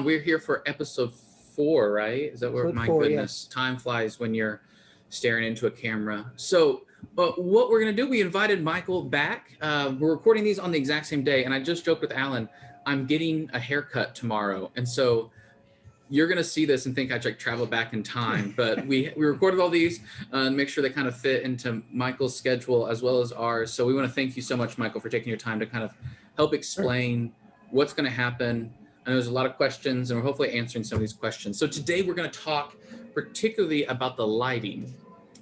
on. We're here for episode 4, right? Is that where? Episode My 4, goodness, time flies when you're staring into a camera. So, what we're gonna do? We invited Michael back. We're recording these on the exact same day, and I just joked with Alan. I'm getting a haircut tomorrow, and so you're gonna see this and think I like traveled back in time. But we recorded all these and make sure they kind of fit into Michael's schedule as well as ours. So we want to thank you so much, Michael, for taking your time to kind of help explain what's going to happen. And there's a lot of questions, and we're hopefully answering some of these questions. So today we're going to talk particularly about the lighting.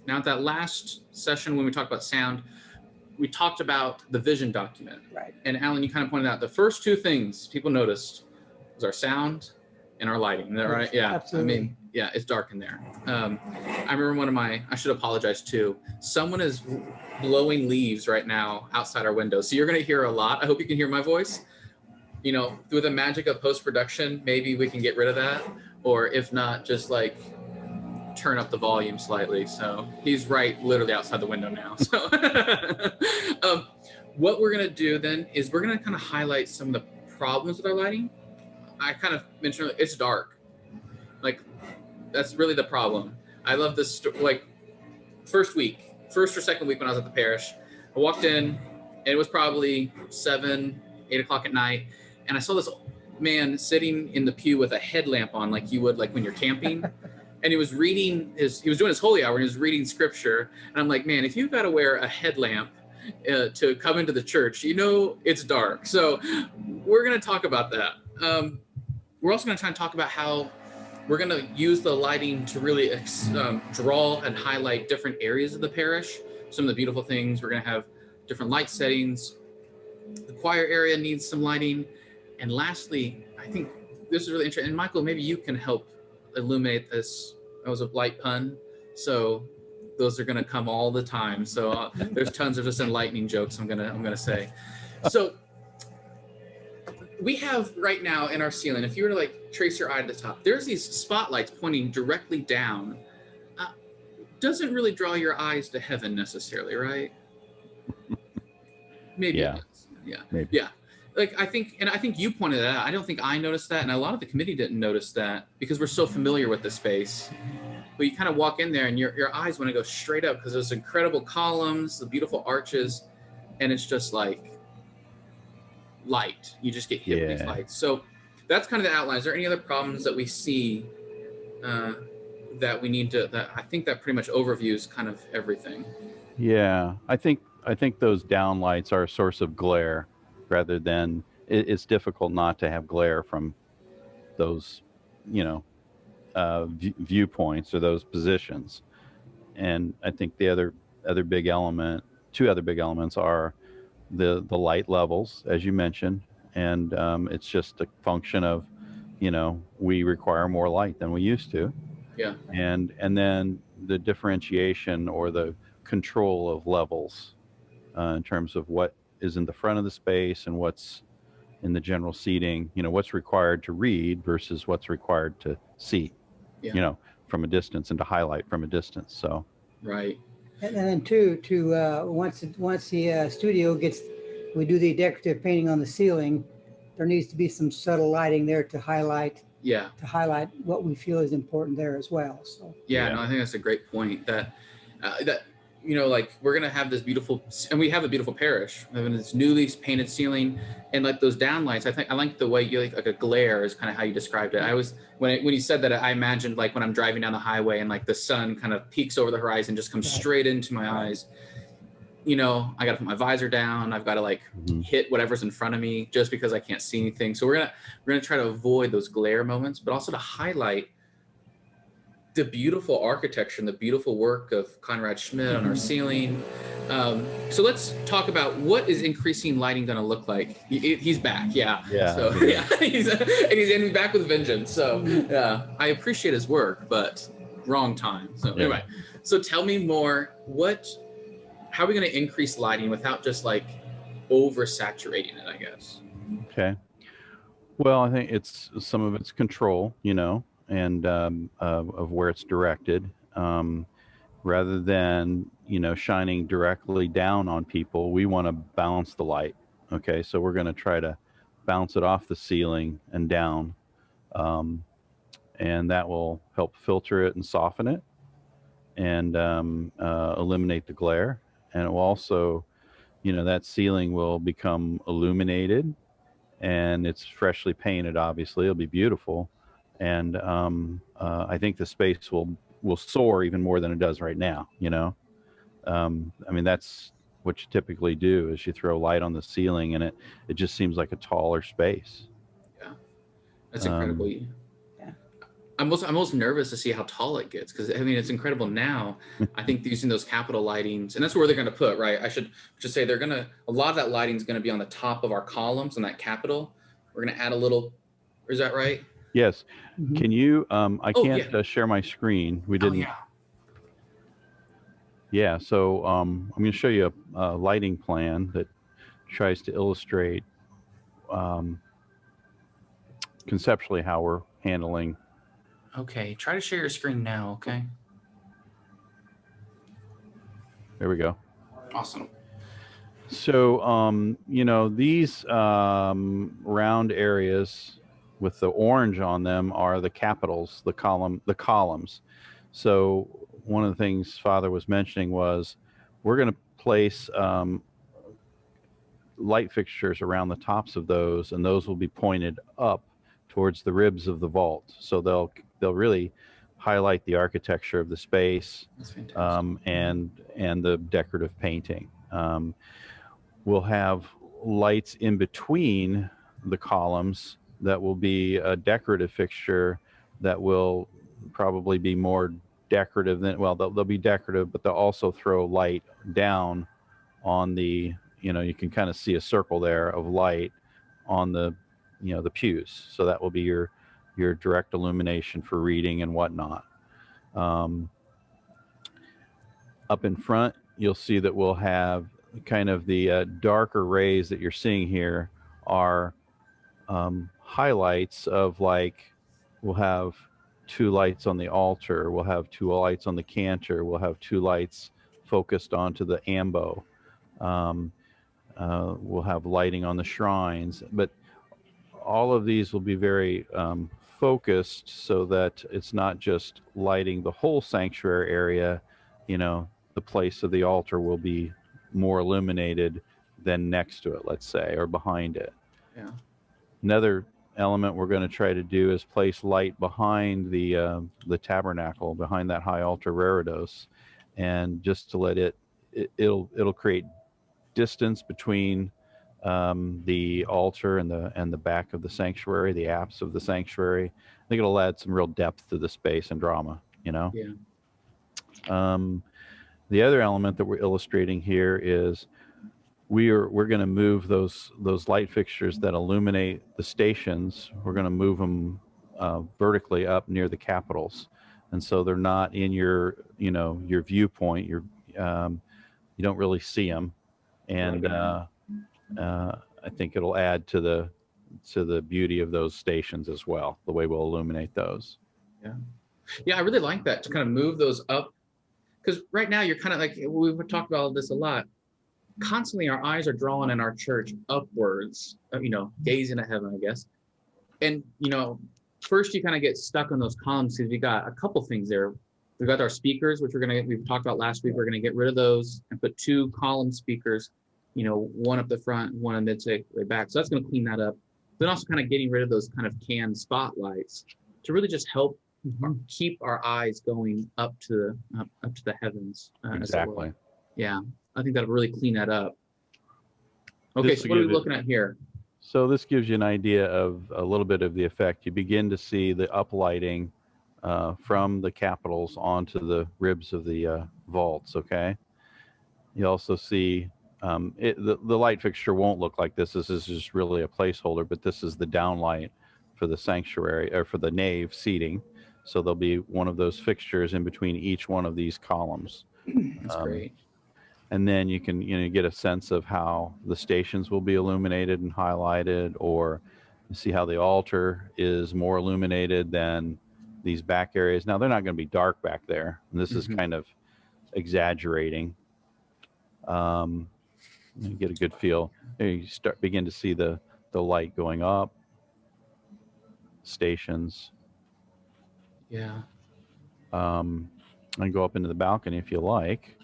Now, at that last session when we talked about sound, we talked about the vision document. Right. And Alan, you kind of pointed out the first 2 things people noticed was our sound and our lighting. Is that right? Yeah. Absolutely. I mean, yeah, it's dark in there. I remember I should apologize too. Someone is blowing leaves right now outside our window. So you're going to hear a lot. I hope you can hear my voice. You know, through the magic of post-production, maybe we can get rid of that. Or if not, just like turn up the volume slightly. So he's right literally outside the window now. So what we're going to do then is we're going to kind of highlight some of the problems with our lighting. I kind of mentioned it's dark. Like, that's really the problem. I love this, like, first or second week when I was at the parish, I walked in, and it was probably 7, 8 o'clock at night, and I saw this man sitting in the pew with a headlamp on, like you would, like when you're camping, and he was doing his holy hour, and he was reading scripture, and I'm like, man, if you've got to wear a headlamp to come into the church, you know it's dark. So we're going to talk about that. We're also going to try and talk about how we're going to use the lighting to really draw and highlight different areas of the parish. Some of the beautiful things. We're going to have different light settings. The choir area needs some lighting. And lastly, I think this is really interesting. And Michael, maybe you can help illuminate this. That was a light pun. So those are going to come all the time. So there's tons of just enlightening jokes I'm going to say. So we have right now in our ceiling, if you were to like trace your eye to the top, there's these spotlights pointing directly down. Doesn't really draw your eyes to heaven necessarily, right? Maybe. Yeah. Yeah. Maybe. Yeah. Like I think you pointed that out. I don't think I noticed that, and a lot of the committee didn't notice that because we're so familiar with the space. But you kind of walk in there, and your eyes want to go straight up because those incredible columns, the beautiful arches, and it's just like light. You just get hit with these lights. So that's kind of the outline. Is there any other problems that we see that we need to? That I think that pretty much overviews kind of everything. Yeah, I think those downlights are a source of glare, rather than it's difficult not to have glare from those, viewpoints or those positions. And I think the other big element, 2 other big elements are the light levels, as you mentioned, and it's just a function of, we require more light than we used to. Yeah. And then the differentiation or the control of levels in terms of what is in the front of the space and what's in the general seating, what's required to read versus what's required to see, from a distance and to highlight from a distance. So. Right. And then once the studio we do the decorative painting on the ceiling, there needs to be some subtle lighting there to highlight. Yeah. To highlight what we feel is important there as well. So. Yeah. No, I think that's a great point. That like we're gonna have this beautiful, and we have a beautiful parish, having this newly painted ceiling, and like those downlights. I think I like the way you like a glare is kind of how you described it. I was when you said that, I imagined like when I'm driving down the highway and like the sun kind of peaks over the horizon, just comes straight into my eyes. I got to put my visor down. I've got to like hit whatever's in front of me just because I can't see anything. So we're gonna try to avoid those glare moments, but also to highlight the beautiful architecture and the beautiful work of Conrad Schmidt on our ceiling. So let's talk about what is increasing lighting going to look like. He's back, yeah. So yeah, he's back with vengeance. So yeah, I appreciate his work, but wrong time. So anyway, so tell me more. How are we going to increase lighting without just like oversaturating it? I guess. Okay. Well, I think some of it's control, and of where it's directed, rather than shining directly down on people. We want to balance the light. Okay, so we're going to try to bounce it off the ceiling and down And that will help filter it and soften it and eliminate the glare. And it will also, that ceiling will become illuminated, and it's freshly painted. Obviously, it'll be beautiful, and I think the space will soar even more than it does right now. I mean, that's what you typically do is you throw light on the ceiling, and it just seems like a taller space. Yeah, that's incredible. Yeah. I'm most nervous to see how tall it gets, because I mean it's incredible now. I think using those capital lightings, and that's where they're going to put, right? I should say a lot of that lighting is going to be on the top of our columns on that capital. We're going to add a little. Is that right? Yes. Mhm. Can you? I can't share my screen. We didn't. Oh, yeah. Yeah. So I'm going to show you a lighting plan that tries to illustrate conceptually how we're handling. Okay, try to share your screen now, okay? There we go. Awesome. So, these round areas with the orange on them are the capitals, the columns. So one of the things Father was mentioning was we're going to place light fixtures around the tops of those, and those will be pointed up towards the ribs of the vault. So they'll really highlight the architecture of the space. That's fantastic. And the decorative painting. We'll have lights in between the columns that will be a decorative fixture that will probably be more decorative than, well, they'll be decorative, but they'll also throw light down on the, you can kind of see a circle there of light on the, the pews. So that will be your direct illumination for reading and whatnot. Up in front, you'll see that we'll have kind of the darker rays that you're seeing here are highlights of, like, we'll have 2 lights on the altar, we'll have 2 lights on the cantor, we'll have 2 lights focused onto the ambo, we'll have lighting on the shrines, but all of these will be very focused so that it's not just lighting the whole sanctuary area. The place of the altar will be more illuminated than next to it, let's say, or behind it. Yeah. Another element we're going to try to do is place light behind the tabernacle, behind that high altar reredos, and just to let it'll create distance between the altar and the back of the sanctuary, the apse of the sanctuary. I think it'll add some real depth to the space and drama. Yeah. The other element that we're illustrating here is we're going to move those light fixtures that illuminate the stations. We're going to move them vertically up near the capitals, and so they're not in your viewpoint. You don't really see them, and I think it'll add to the beauty of those stations as well, the way we'll illuminate those. Yeah, I really like that, to kind of move those up, because right now you're kind of like, we've talked about this a lot. Constantly our eyes are drawn in our church upwards, gazing at heaven, I guess. And first you kind of get stuck on those columns, because we got a couple things there. We've got our speakers, which we've talked about last week. We're going to get rid of those and put 2 column speakers, one up the front, one in mid-way back. So that's going to clean that up. Then also kind of getting rid of those kind of canned spotlights to really just help keep our eyes going up to the heavens. Exactly. Yeah, I think that'll really clean that up. Okay, so what are we looking at here? So this gives you an idea of a little bit of the effect. You begin to see the uplighting from the capitals onto the ribs of the vaults. Okay. You also see the light fixture won't look like this. This is just really a placeholder, but this is the downlight for the sanctuary, or for the nave seating. So there'll be one of those fixtures in between each one of these columns. That's great. And then you can get a sense of how the stations will be illuminated and highlighted, or you see how the altar is more illuminated than these back areas. Now they're not going to be dark back there, and this is kind of exaggerating. You get a good feel. You begin to see the light going up, stations. Yeah. And go up into the balcony if you like.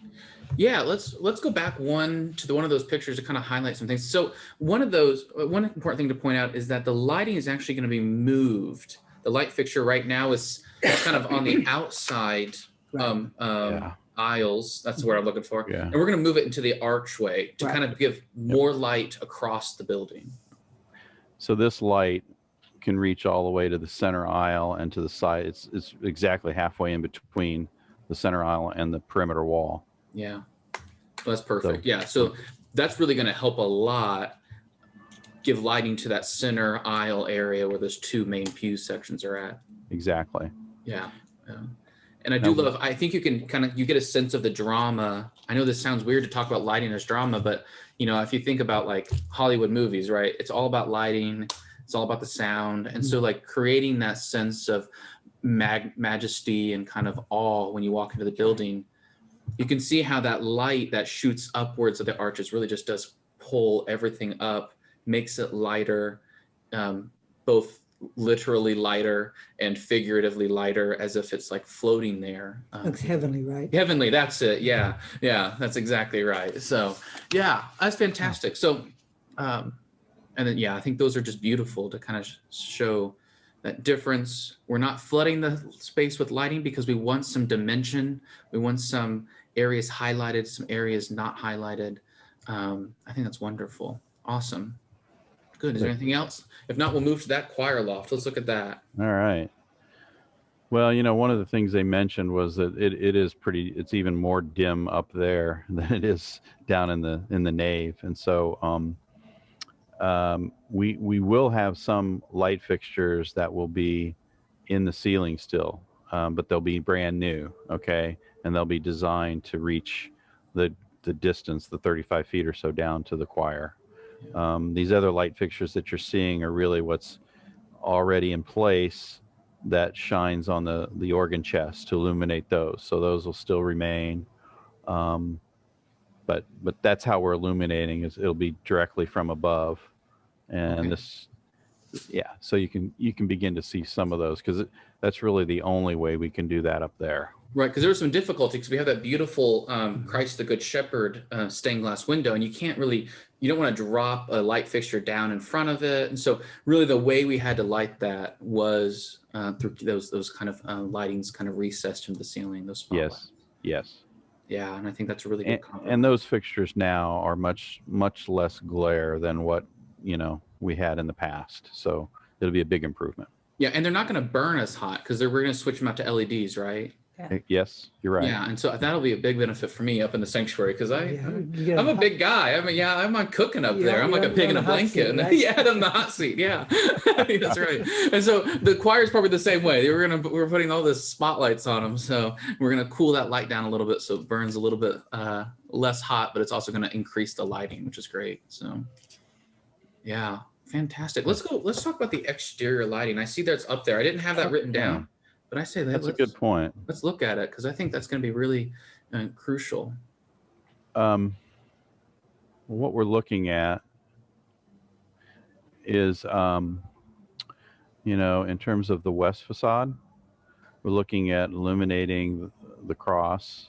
Yeah, let's go back one of those pictures to kind of highlight some things. So one important thing to point out is that the lighting is actually going to be moved. The light fixture right now is kind of on the outside aisles. That's the word I'm looking for. Yeah. And we're going to move it into the archway to kind of give more light across the building. So this light can reach all the way to the center aisle and to the side. It's exactly halfway in between the center aisle and the perimeter wall. Yeah, that's perfect. So that's really going to help a lot, give lighting to that center aisle area where those two main pew sections are at. Exactly. Yeah. And I think you can you get a sense of the drama. I know this sounds weird to talk about lighting as drama, but if you think about like Hollywood movies, right? It's all about lighting. It's all about the sound. And so like creating that sense of majesty and kind of awe when you walk into the building, you can see how that light that shoots upwards of the arches really just does pull everything up, makes it lighter, both literally lighter and figuratively lighter, as if it's like floating there. Looks heavenly, right? Heavenly, that's it. Yeah, that's exactly right. So yeah, that's fantastic. So and then I think those are just beautiful to kind of show that difference. We're not flooding the space with lighting because we want some dimension. We want some areas highlighted, some areas not highlighted. I think that's wonderful. Awesome. Good. Is there anything else? If not, we'll move to that choir loft. Let's look at that. All right. Well, one of the things they mentioned was that it's even more dim up there than it is down in the nave. And so we will have some light fixtures that will be in the ceiling still, but they'll be brand new, okay? And they'll be designed to reach the distance, the 35 feet or so down to the choir. These other light fixtures that you're seeing are really what's already in place that shines on the organ chest to illuminate those. So those will still remain. But that's how we're illuminating, is it'll be directly from above. And so you can begin to see some of those, because that's really the only way we can do that up there. Right, because there was some difficulty because we have that beautiful Christ the Good Shepherd stained glass window, and you don't want to drop a light fixture down in front of it. And so really the way we had to light that was through those kind of lightings kind of recessed into the ceiling, those spotlights. Yes. Yeah, and I think that's a really good compromise. And those fixtures now are much, much less glare than what we had in the past. So it'll be a big improvement. Yeah, and they're not going to burn as hot because we're going to switch them out to LEDs, right? Yeah. Yes, you're right. Yeah, and so that'll be a big benefit for me up in the sanctuary, because I'm a big guy. I'm not cooking up there. I'm like a pig in a blanket. Right? Yeah, I'm the hot seat. Yeah, that's right. And so the choir's probably the same way. We're putting all this spotlights on them, so we're gonna cool that light down a little bit so it burns a little bit less hot, but it's also gonna increase the lighting, which is great. So yeah, fantastic. Let's talk about the exterior lighting. I see that's up there. I didn't have that written down. But I say that's a good point. Let's look at it, because I think that's going to be really crucial. What we're looking at is, in terms of the west facade, we're looking at illuminating the cross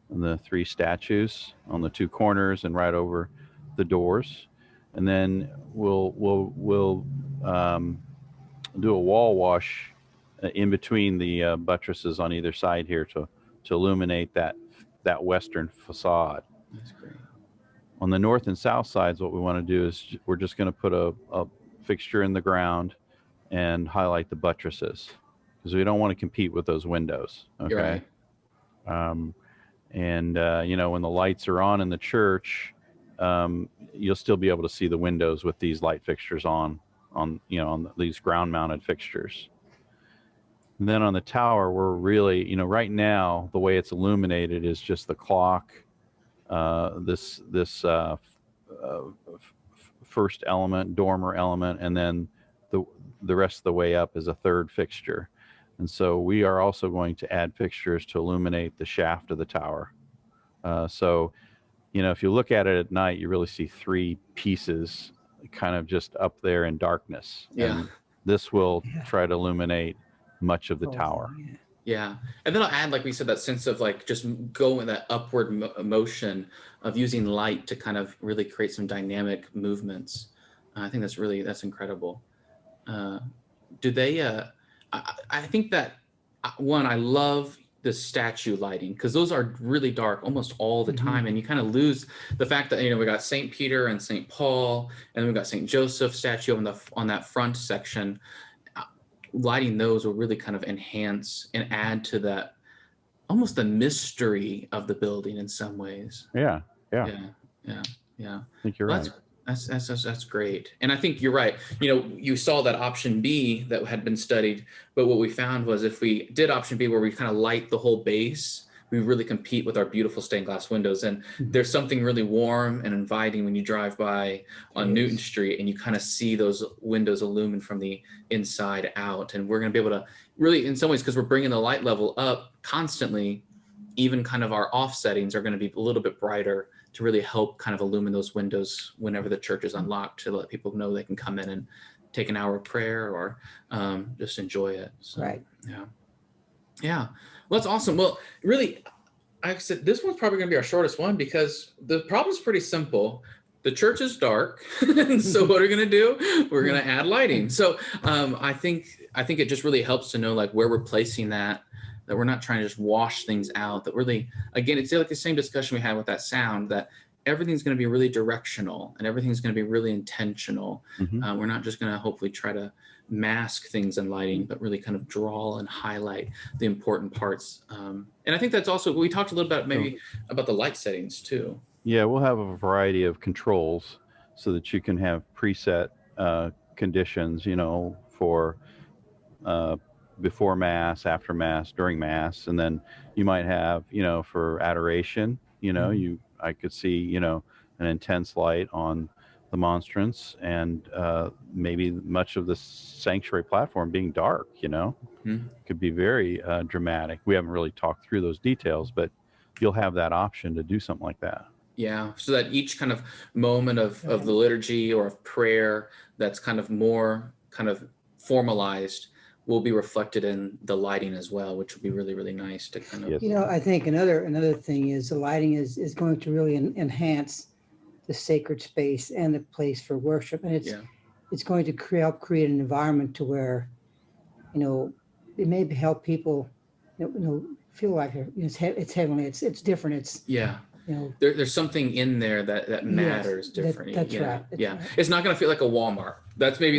and the three statues on the two corners and right over the doors, and then we'll do a wall wash in between the buttresses on either side here to illuminate that western facade. That's great. On the north and south sides, what we want to do is we're just going to put a fixture in the ground and highlight the buttresses, because we don't want to compete with those windows. Okay. You're right. When the lights are on in the church, you'll still be able to see the windows with these light fixtures on these ground mounted fixtures. And then on the tower, we're really, right now, the way it's illuminated is just the clock, this first element, dormer element, and then the rest of the way up is a third fixture. And so we are also going to add fixtures to illuminate the shaft of the tower. If you look at it at night, you really see three pieces kind of just up there in darkness. Yeah. This will Yeah. try to illuminate much of the Oh, tower. yeah. Yeah. And then I'll add, like we said, that sense of like just go in that upward motion of using light to kind of really create some dynamic movements. I think that's incredible. Do they, I think that one, I love the statue lighting because those are really dark almost all the time. And you kind of lose the fact that, we got St. Peter and St. Paul, and then we got St. Joseph statue on that front section. Lighting those will really kind of enhance and add to that almost the mystery of the building in some ways. Yeah. Yeah. I think you're Well, right. that's great. And I think you're right. You saw that option B that had been studied, but what we found was if we did option B where we kind of light the whole base, we really compete with our beautiful stained glass windows. And there's something really warm and inviting when you drive by on Newton Street and you kind of see those windows illumined from the inside out. And we're going to be able to really, in some ways, because we're bringing the light level up constantly, even kind of our off settings are going to be a little bit brighter to really help kind of illumine those windows whenever the church is unlocked, to let people know they can come in and take an hour of prayer or just enjoy it. So, Right. Yeah. Well, that's awesome. Well, really, like I said, this one's probably going to be our shortest one because the problem's pretty simple. The church is dark. So what are we going to do? We're going to add lighting. So I think it just really helps to know like where we're placing that we're not trying to just wash things out, that really, again, it's like the same discussion we had with that sound, that everything's going to be really directional and everything's going to be really intentional. We're not just going to hopefully try to mask things in lighting, but really kind of draw and highlight the important parts. And I think that's also, we talked a little bit maybe about the light settings too. Yeah, we'll have a variety of controls so that you can have preset conditions, for before Mass, after Mass, during Mass. And then you might have, for adoration, I could see, an intense light on the monstrance and maybe much of the sanctuary platform being dark, could be very dramatic. We haven't really talked through those details, but you'll have that option to do something like that. Yeah, so that each kind of moment of the liturgy or of prayer that's kind of more kind of formalized will be reflected in the lighting as well, which would be really, really nice to kind of. Yes. I think another thing is the lighting is going to really enhance the sacred space and the place for worship, and it's going to help create an environment to where, it may help people, feel like it's heavenly. It's different. It's there's something in there that matters different. That's right. Right. It's not going to feel like a Walmart. That's what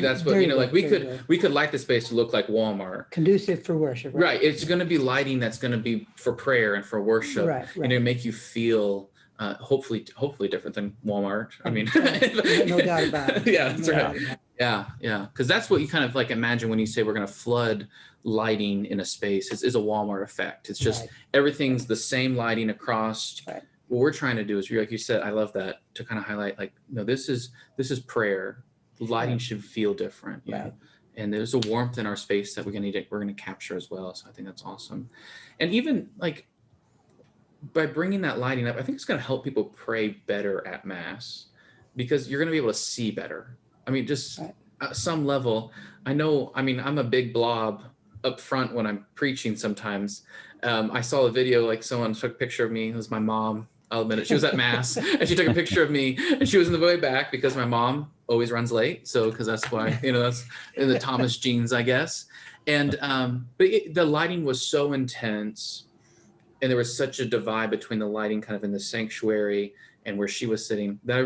like we could light the space to look like Walmart. Conducive for worship. Right. It's going to be lighting that's going to be for prayer and for worship, and it'll make you feel hopefully different than Walmart. I mean, no doubt about it. Yeah, that's right. Yeah. Because that's what you kind of like imagine when you say we're going to flood lighting in a space is a Walmart effect. It's just everything's the same lighting across. Right. What we're trying to do is, like you said, I love that, to kind of highlight like, this is prayer. Lighting should feel different. Right. And there's a warmth in our space that we're going to capture as well. So I think that's awesome. And even like by bringing that lighting up, I think it's going to help people pray better at Mass because you're going to be able to see better. I mean, just at some level, I'm a big blob up front when I'm preaching sometimes. I saw a video, like someone took a picture of me. It was my mom. I'll admit it. She was at Mass and she took a picture of me and she was in the way back because my mom always runs late. So, because that's why, that's in the Thomas genes, I guess. And, but the lighting was so intense and there was such a divide between the lighting kind of in the sanctuary and where she was sitting that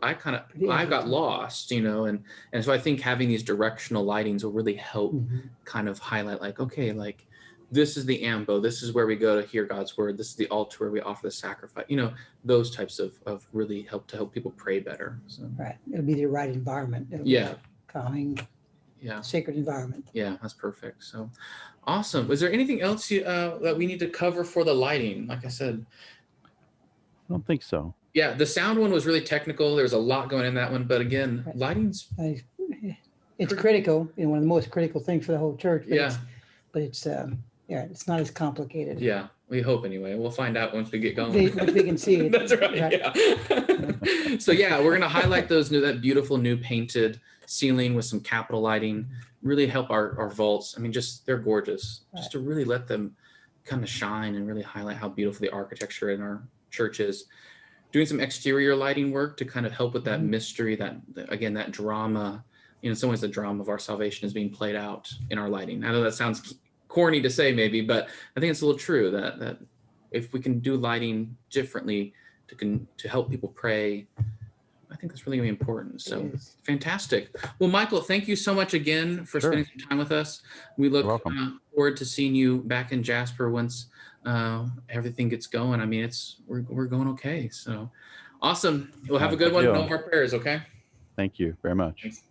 I got lost, and so I think having these directional lightings will really help kind of highlight like, okay, like this is the ambo, this is where we go to hear God's word, this is the altar where we offer the sacrifice, those types of really help people pray better. So. Right. It'll be the right environment. It'll be a calming, sacred environment. Yeah, that's perfect. So awesome. Was there anything else that we need to cover for the lighting? Like I said, I don't think so. Yeah, the sound one was really technical. There's a lot going in that one, but again, lighting's it's critical, one of the most critical things for the whole church. But it's not as complicated. Yeah, We hope anyway. We'll find out once we get going. Once we can see it. That's right. Yeah. So yeah, we're gonna highlight that beautiful new painted ceiling with some capital lighting. Really help our vaults. I mean, they're gorgeous. Just to really let them kind of shine and really highlight how beautiful the architecture in our church is. Doing some exterior lighting work to kind of help with that mystery, that drama. In some ways, the drama of our salvation is being played out in our lighting. I know that sounds corny to say maybe, but I think it's a little true that if we can do lighting differently to help people pray, I think that's really gonna be important. So fantastic. Well, Michael, thank you so much again for spending some time with us. We look forward to seeing you back in Jasper once everything gets going. I mean, we're going okay. So awesome. We'll have a good one. Know of our prayers, okay? Thank you very much. Thanks.